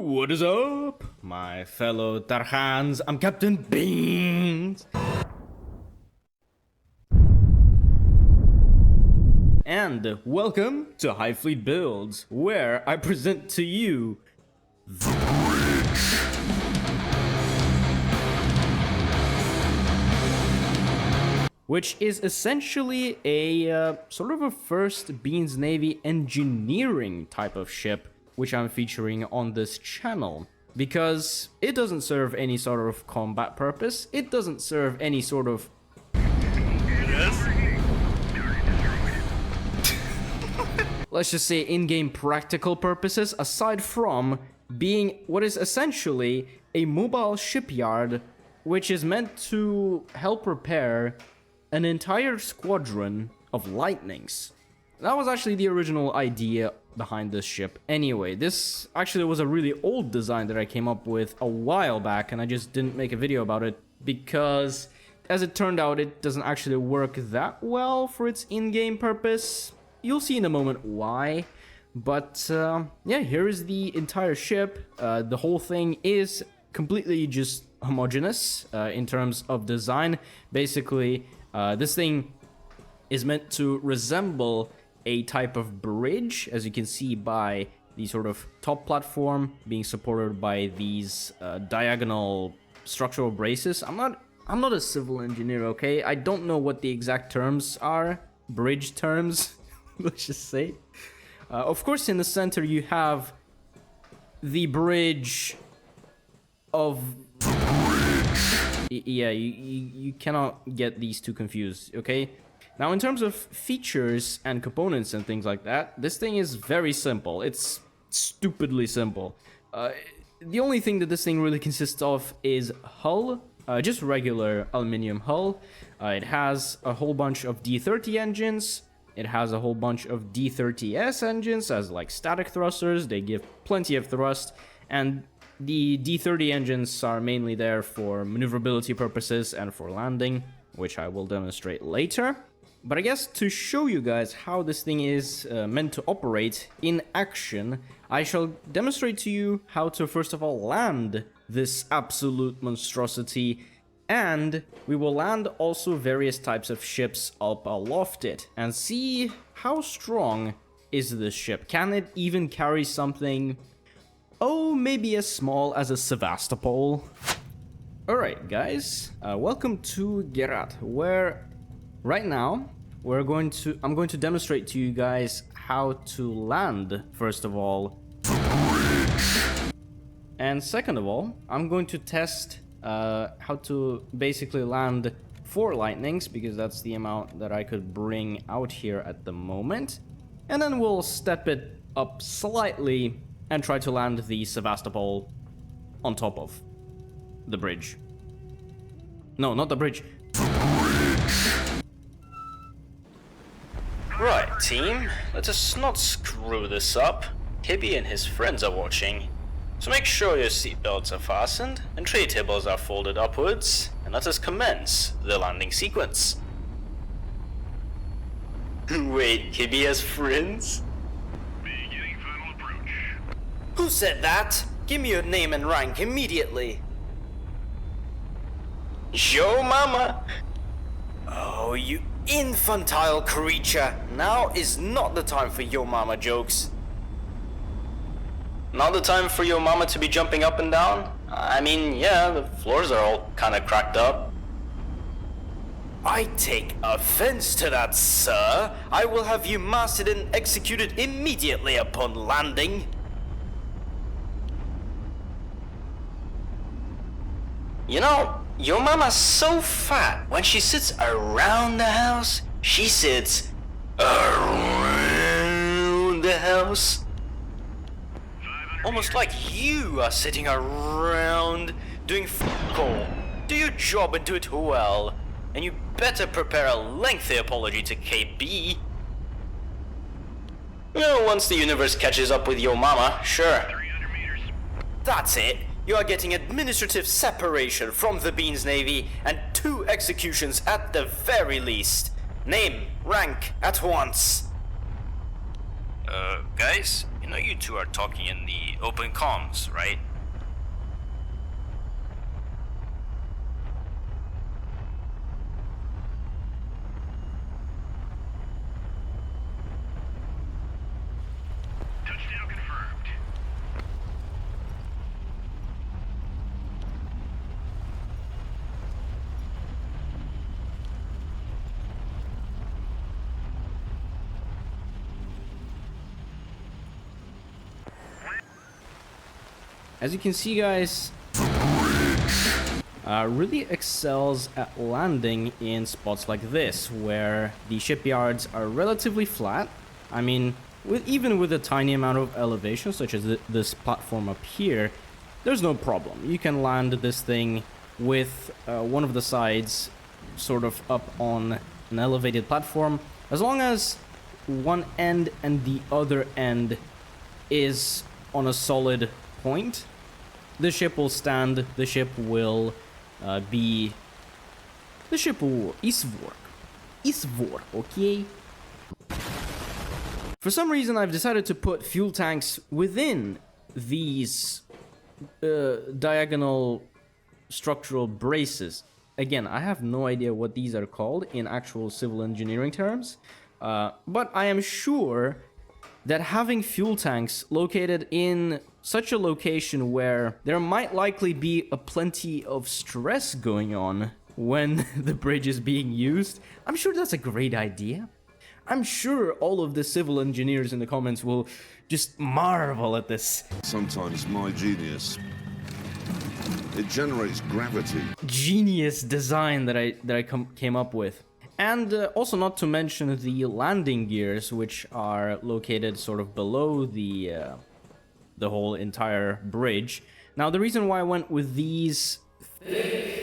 What is up, my fellow Tarhans? I'm Captain Beans. And welcome to HighFleet Builds, where I present to you the bridge. Which is essentially a sort of a first Beans Navy engineering type of ship, which I'm featuring on this channel. Because it doesn't serve any sort of combat purpose, it doesn't serve any sort of... let's just say in-game practical purposes, aside from being what is essentially a mobile shipyard, which is meant to help repair an entire squadron of lightnings. That was actually the original idea behind this ship. Anyway, this actually was a really old design that I came up with a while back, and I just didn't make a video about it because, as it turned out, it doesn't actually work that well for its in-game purpose. You'll see in a moment why. But yeah, here is the entire ship. The whole thing is completely just homogeneous in terms of design. Basically, this thing is meant to resemble a type of bridge, as you can see by the sort of top platform being supported by these diagonal structural braces. I'm not a civil engineer, okay? I don't know what the exact terms are, bridge terms, let's just say. Of course, in the center you have the bridge of... yeah, you cannot get these two confused, okay? Now, in terms of features and components and things like that, this thing is very simple. It's stupidly simple. The only thing that this thing really consists of is hull, just regular aluminium hull. It has a whole bunch of D30 engines. It has a whole bunch of D30S engines as like static thrusters. They give plenty of thrust, and the D30 engines are mainly there for maneuverability purposes and for landing, which I will demonstrate later. But I guess to show you guys how this thing is meant to operate in action, I shall demonstrate to you how to first of all land this absolute monstrosity, and we will land also various types of ships up aloft it and see how strong is this ship. Can it even carry something, oh, maybe as small as a Sevastopol? Alright guys, welcome to Gerat, where right now I'm going to demonstrate to you guys how to land, first of all. And second of all, I'm going to test how to basically land 4 lightnings, because that's the amount that I could bring out here at the moment. And then we'll step it up slightly and try to land the Sevastopol on top of the bridge. No, not the bridge. Right, team, let us not screw this up. Hibby and his friends are watching. So make sure your seatbelts are fastened and tray tables are folded upwards, and let us commence the landing sequence. Wait, Hibby has friends? Beginning final approach. Who said that? Give me your name and rank immediately. Yo mama! Oh, you infantile creature! Now is not the time for yo mama jokes. Not the time for your mama to be jumping up and down? I mean, yeah, the floors are all kinda cracked up. I take offense to that, sir. I will have you masted and executed immediately upon landing. You know, your mama's so fat, when she sits around the house, she sits around the house. Almost like you are sitting around doing f*** all. Do your job and do it well. And you better prepare a lengthy apology to KB. Well, once the universe catches up with your mama, sure. 300 meters. That's it. You are getting administrative separation from the Beans Navy and 2 executions at the very least. Name, rank, at once. Guys, You know you two are talking in the open comms, right? Touchdown confirmed. As you can see, guys, really excels at landing in spots like this, where the shipyards are relatively flat. I mean, even with a tiny amount of elevation, such as this platform up here, there's no problem. You can land this thing with one of the sides sort of up on an elevated platform, as long as one end and the other end is on a solid point. The ship will stand, the ship will isvor, okay? For some reason, I've decided to put fuel tanks within these diagonal structural braces. Again, I have no idea what these are called in actual civil engineering terms, but I am sure that having fuel tanks located in such a location where there might likely be a plenty of stress going on when the bridge is being used, I'm sure that's a great idea. I'm sure all of the civil engineers in the comments will just marvel at this. Sometimes my genius, it generates gravity. Genius design that I came up with. And also not to mention the landing gears, which are located sort of below the whole entire bridge. Now, the reason why I went with these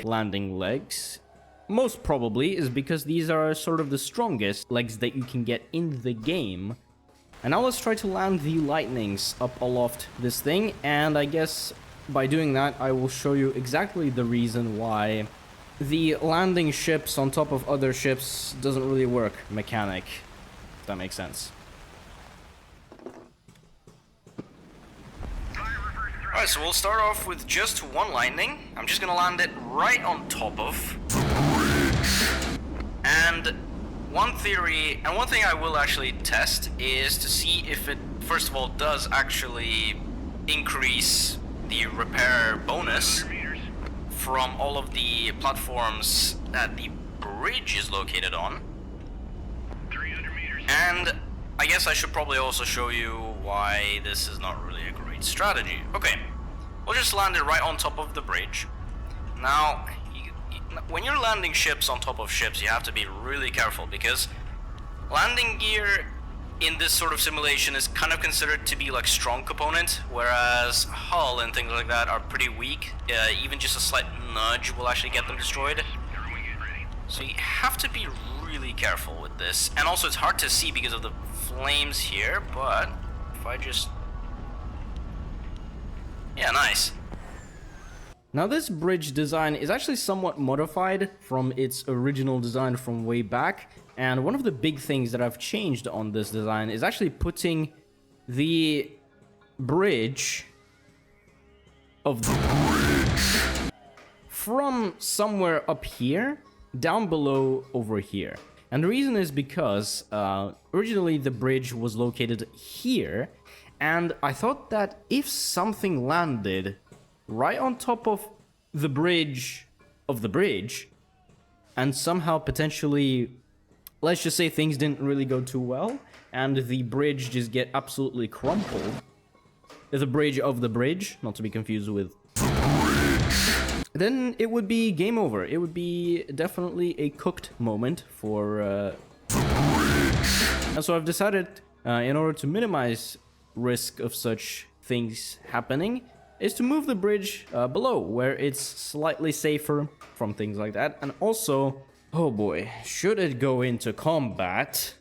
landing legs, most probably, is because these are sort of the strongest legs that you can get in the game. And now let's try to land the lightnings up aloft this thing, and I guess by doing that, I will show you exactly the reason why the landing ships on top of other ships doesn't really work mechanic, if that makes sense. Alright, so we'll start off with just one lightning. I'm just gonna land it right on top of. And one theory, and one thing I will actually test is to see if it, first of all, does actually increase the repair bonus from all of the platforms that the bridge is located on. 300 meters. And I guess I should probably also show you why this is not really a great strategy. Okay, we'll just land it right on top of the bridge. Now, when you're landing ships on top of ships, you have to be really careful, because landing gear in this sort of simulation is kind of considered to be like strong component, whereas hull and things like that are pretty weak. Even just a slight nudge will actually get them destroyed. So you have to be really careful with this. And also it's hard to see because of the flames here, but if I just... Yeah, nice. Now, this bridge design is actually somewhat modified from its original design from way back, and one of the big things that I've changed on this design is actually putting the bridge of the from somewhere up here down below over here. And the reason is because originally the bridge was located here, and I thought that if something landed right on top of the bridge, and somehow potentially, let's just say things didn't really go too well, and the bridge just get absolutely crumpled. The bridge of the bridge, not to be confused with... Then it would be game over. It would be definitely a cooked moment for... And so I've decided, in order to minimize risk of such things happening, is to move the bridge below, where it's slightly safer from things like that. And also, oh boy, should it go into combat...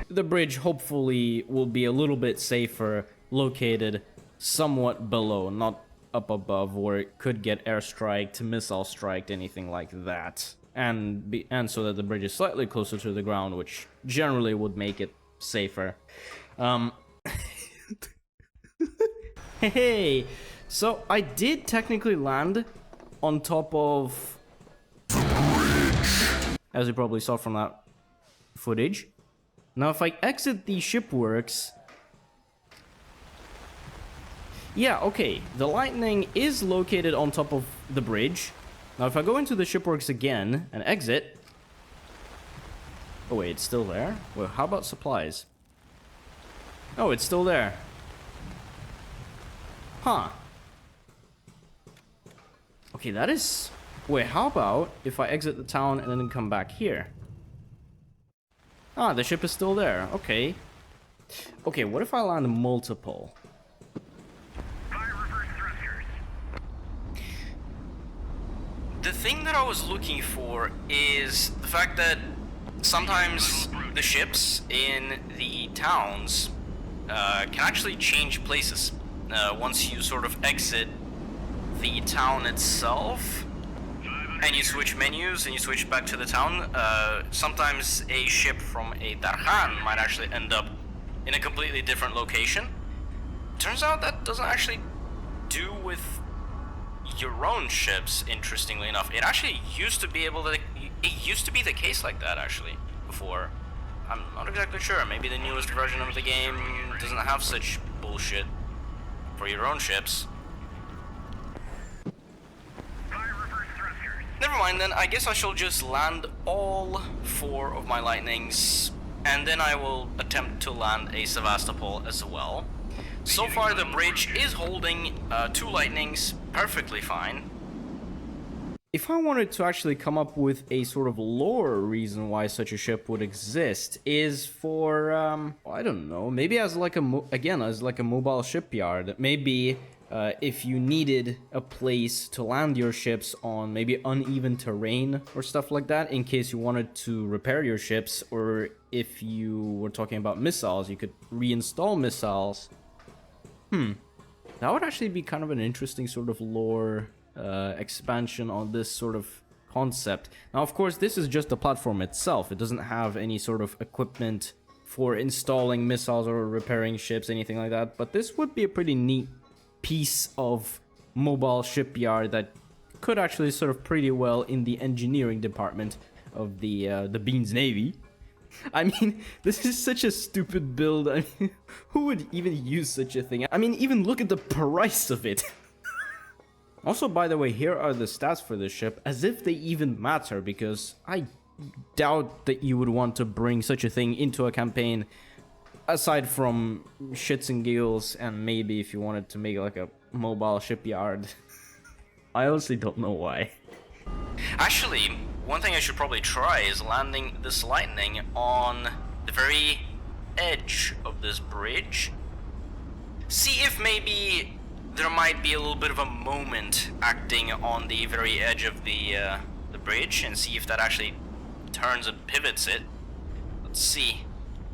The bridge hopefully will be a little bit safer, located somewhat below, not up above, or it could get airstriked, missile striked, anything like that. And so that the bridge is slightly closer to the ground, which generally would make it safer. Hey, so I did technically land on top of, as you probably saw from that footage. Now if I exit the shipworks, yeah, okay, the lightning is located on top of the bridge. Now if I go into the shipworks again and exit, oh wait, it's still there? Well, how about supplies? Oh, it's still there. Huh. Okay, that is... Wait, how about if I exit the town and then come back here? Ah, the ship is still there. Okay. Okay, what if I land multiple? Fire reverse thrusters. The thing that I was looking for is the fact that sometimes the ships in the towns can actually change places. Once you sort of exit the town itself and you switch menus and you switch back to the town, sometimes a ship from a Tarhan might actually end up in a completely different location. Turns out that doesn't actually do with your own ships, interestingly enough. It actually used to be the case like that actually before. I'm not exactly sure. Maybe the newest version of the game doesn't have such bullshit for your own ships. Fire reverse thrusters. Never mind then, I guess I shall just land all 4 of my lightnings, and then I will attempt to land a Sevastopol as well. So far the bridge is holding 2 lightnings perfectly fine. If I wanted to actually come up with a sort of lore reason why such a ship would exist, is for, I don't know, maybe as like as like a mobile shipyard. Maybe if you needed a place to land your ships on maybe uneven terrain or stuff like that, in case you wanted to repair your ships, or if you were talking about missiles, you could reinstall missiles. That would actually be kind of an interesting sort of lore expansion on this sort of concept. Now, of course, this is just the platform itself. It doesn't have any sort of equipment for installing missiles or repairing ships, anything like that. But this would be a pretty neat piece of mobile shipyard that could actually serve pretty well in the engineering department of the Beans Navy. I mean, this is such a stupid build. I mean, who would even use such a thing? I mean, even look at the price of it. Also, by the way, here are the stats for this ship, as if they even matter, because I doubt that you would want to bring such a thing into a campaign, aside from shits and giggles, and maybe if you wanted to make like a mobile shipyard. I honestly don't know why. Actually, one thing I should probably try is landing this lightning on the very edge of this bridge. See if maybe there might be a little bit of a moment acting on the very edge of the bridge, and see if that actually turns and pivots it. Let's see.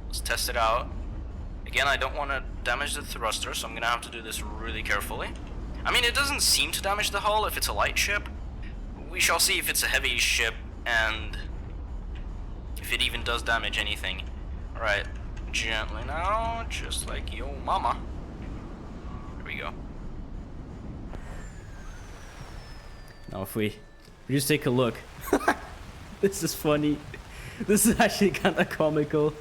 Let's test it out. Again, I don't want to damage the thruster, so I'm gonna have to do this really carefully. I mean, it doesn't seem to damage the hull if it's a light ship. We shall see if it's a heavy ship, and if it even does damage anything. Alright, gently now, just like yo mama. Here we go. Now if we just take a look. This is funny. This is actually kind of comical.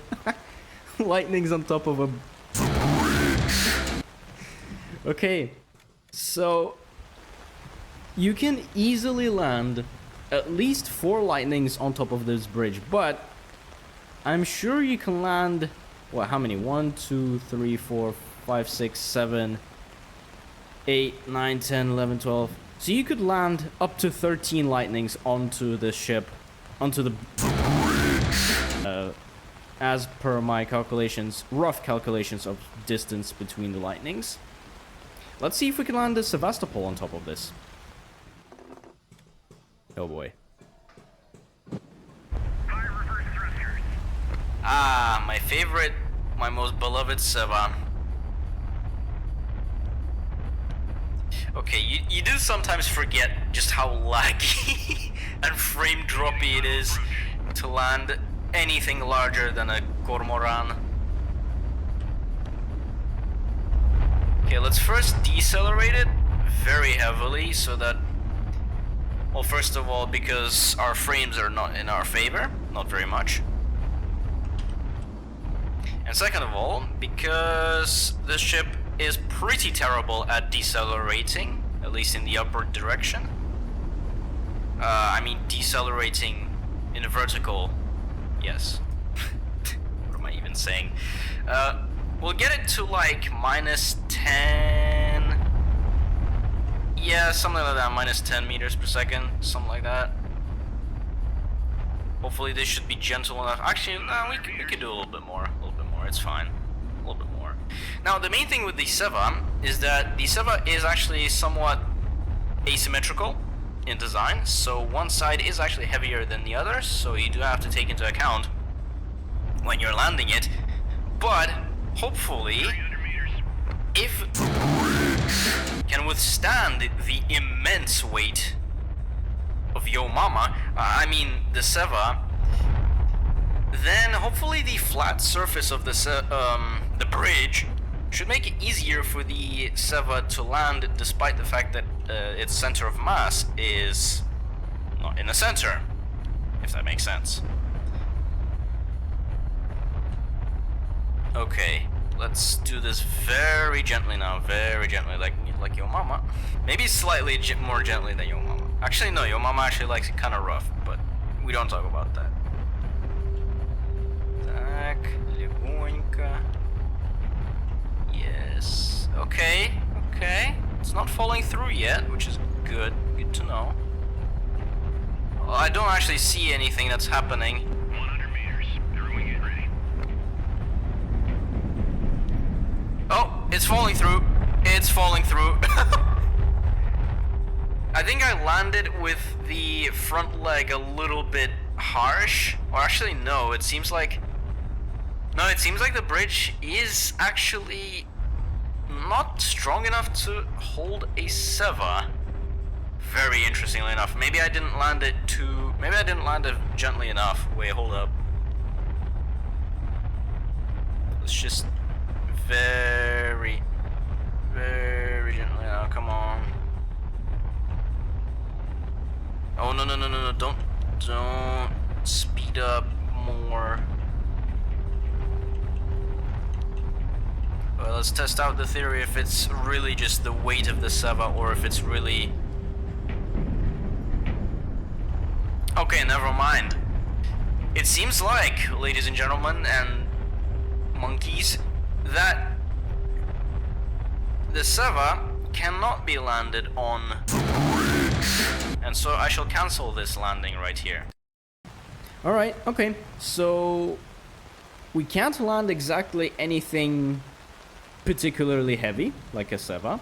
Lightning's on top of a bridge. Okay, so you can easily land at least 4 lightnings on top of this bridge, but I'm sure you can land, what, how many? 1, 2, 3, 4, 5, 6, 7, 8, 9, 10, 11, 12. So you could land up to 13 lightnings onto the ship, onto the bridge. As per my calculations, rough calculations of distance between the lightnings. Let's see if we can land a Sevastopol on top of this. Oh boy. Fire reverse thrusters. Ah, my favorite, my most beloved Seva. Okay, you do sometimes forget just how laggy and frame droppy it is to land anything larger than a cormoran. Okay, let's first decelerate it very heavily so that, well, first of all, because our frames are not in our favor, not very much. And second of all, because this ship is pretty terrible at decelerating, at least in the upward direction. I mean decelerating in a vertical, yes. What am I even saying? We'll get it to like -10. Yeah, something like that, -10 meters per second, something like that. Hopefully this should be gentle enough. Actually, no, we could do a little bit more, it's fine. A little bit more. Now, the main thing with the Seva is that the Seva is actually somewhat asymmetrical in design, so one side is actually heavier than the other, so you do have to take into account when you're landing it. But hopefully, if it can withstand the immense weight of Yo Mama, I mean the Seva, then hopefully the flat surface of the bridge should make it easier for the Seva to land, despite the fact that its center of mass is not in the center, if that makes sense. Okay, let's do this very gently now, very gently, like Yo Mama. Maybe slightly more gently than Yo Mama. Actually, no, Yo Mama actually likes it kind of rough, but we don't talk about that. Так, легонько. Yes. Okay, okay. It's not falling through yet, which is good. Good to know. Well, I don't actually see anything that's happening. 100 meters. Everyone get ready. Oh, it's falling through. It's falling through. I think I landed with the front leg a little bit harsh. Or actually, no, it seems like... No, it seems like the bridge is actually not strong enough to hold a Seva. Very interestingly enough. Maybe I didn't land it too... Maybe I didn't land it gently enough. Wait, hold up. Let's just... Very gently now, come on. Oh, no, don't speed up more. Well, let's test out the theory if it's really just the weight of the Seva or if it's really... Okay, never mind. It seems like, ladies and gentlemen and monkeys, that the Seva cannot be landed on, and so I shall cancel this landing right here. Alright, okay. So we can't land exactly anything particularly heavy, like a Seva,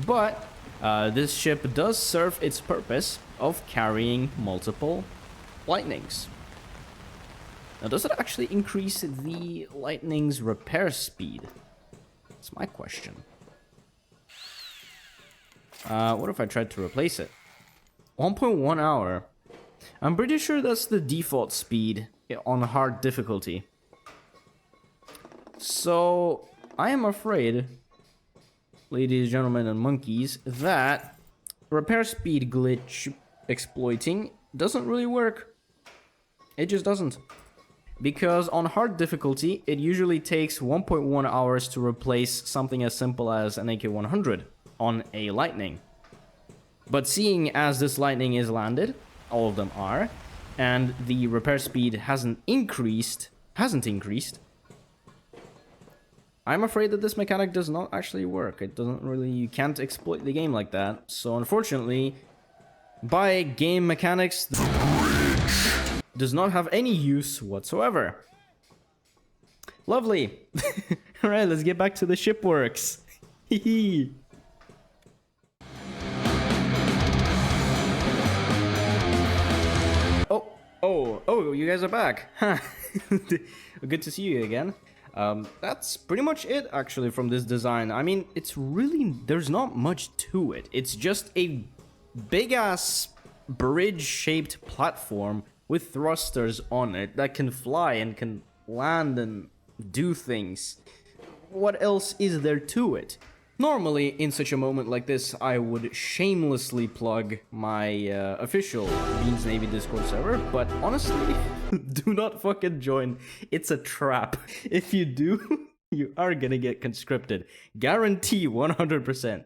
but this ship does serve its purpose of carrying multiple lightnings. Now, does it actually increase the lightning's repair speed? That's my question. What if I tried to replace it? 1.1 hour. I'm pretty sure that's the default speed on hard difficulty. So, I am afraid, ladies, gentlemen, and monkeys, that repair speed glitch exploiting doesn't really work. It just doesn't. Because on hard difficulty, it usually takes 1.1 hours to replace something as simple as an AK-100 on a Lightning. But seeing as this Lightning is landed, all of them are, and the repair speed hasn't increased, I'm afraid that this mechanic does not actually work. It doesn't really, you can't exploit the game like that. So unfortunately, by game mechanics, does not have any use whatsoever. Lovely. Alright, let's get back to the ship works. Hehe. Oh, you guys are back. Huh. Good to see you again. That's pretty much it, actually, from this design. I mean, it's really, there's not much to it. It's just a big-ass bridge-shaped platform with thrusters on it that can fly and can land and do things. What else is there to it? Normally, in such a moment like this, I would shamelessly plug my official Beans Navy Discord server, but honestly, do not fucking join. It's a trap. If you do, you are gonna get conscripted. Guarantee 100%.